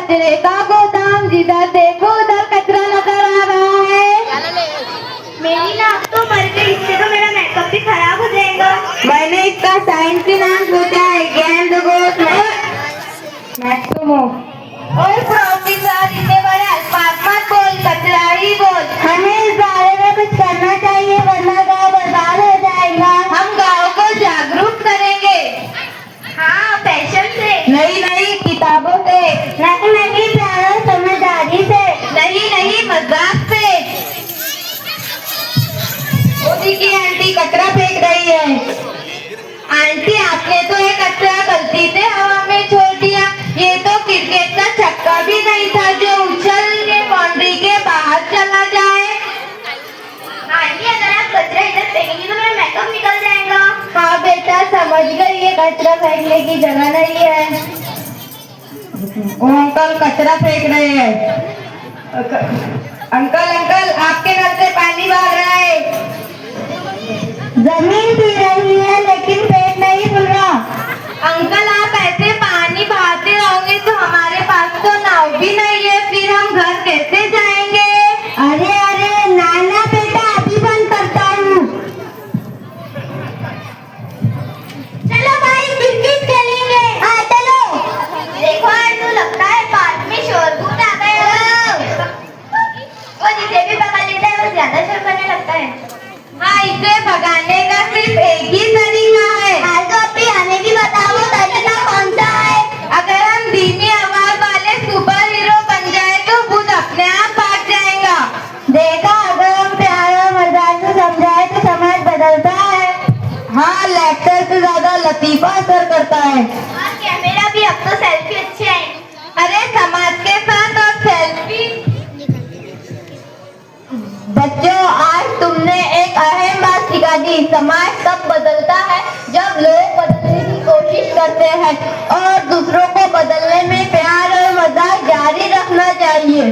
कचरे का गोदाम, जिधर देखो उधर कचरा नजर आ रहा है। मेरी नाक तो मर गई, इससे तो मेरा मेकअप भी खराब हो जाएगा। मैंने इसका साइंसी नाम सोचा है गेंद मैक्सिमो। और प्रोफेसर इतने बड़े अल्फाज मत बोल, कचरा ही बोल। हमें इस बारे में कुछ करना चाहिए वरना गाँव बर्बाद हो जाएगा। हम गाँव को जागरूक करेंगे। हाँ, फैशन से नहीं नहीं, किताबों से। नहीं नहीं, प्यार समझदारी से। नहीं नहीं, मजाक से। मोदी की आंटी कचरा फेंक रही है। आंटी आपने तो ये कचरा गलती से हवा में छोड़ दिया। ये तो क्रिकेट का छक्का भी नहीं था जो उछल के बाउंड्री के बाहर चला जाए। आंटी, अगर आप कचरा इधर फेंकेंगी तो मेरा मेकअप निकल जाएगा। हाँ बेटा, समझ गई, ये कचरा फेंकने की जगह नहीं है। वो अंकल कचरा फेंक रहे हैं। अंकल अंकल, आपके नल से पानी बह रहा है। जमीन पी रही है लेकिन पेट नहीं फूल रहा। अंकल, आप ऐसे पानी बहाते रहोगे तो हमारे पास तो नाव भी नहीं है, फिर हम घर कैसे जाएंगे? अरे अरे नाना बेटा, अभी बंद करता हूँ। चलो भाई, क्रिकेट खेलेंगे। हाँ चलो। देखो आंटू, लगता है पार्क में शोरगुल आ गया। वो जिसे भी पकड़ लेता है वो ज्यादा शोर करने लगता है। हाँ, इसे भगाने का सिर्फ एक ही तरीका है। हाँ, तो अपनी हमें भी बताओ तरीका कौन सा है। अगर हम धीमी आवाज वाले सुपर हीरो बन जाए तो भूत अपने आप भाग जाएगा। देखा, अगर हम प्यार और मजाक से समझाए तो समाज बदलता है। हाँ, लेक्चर से ज्यादा लतीफा असर करता है। हाँ, कैमरा भी, अब तो सेल्फी अच्छे आए। अरे समाज के साथ और सेल्फी। बच्चों, आज तुमने एक अहम बात सिखा दी। समाज तब बदलता है जब लोग बदलने की कोशिश करते हैं और दूसरों को बदलने में प्यार और मजाक जारी रखना चाहिए।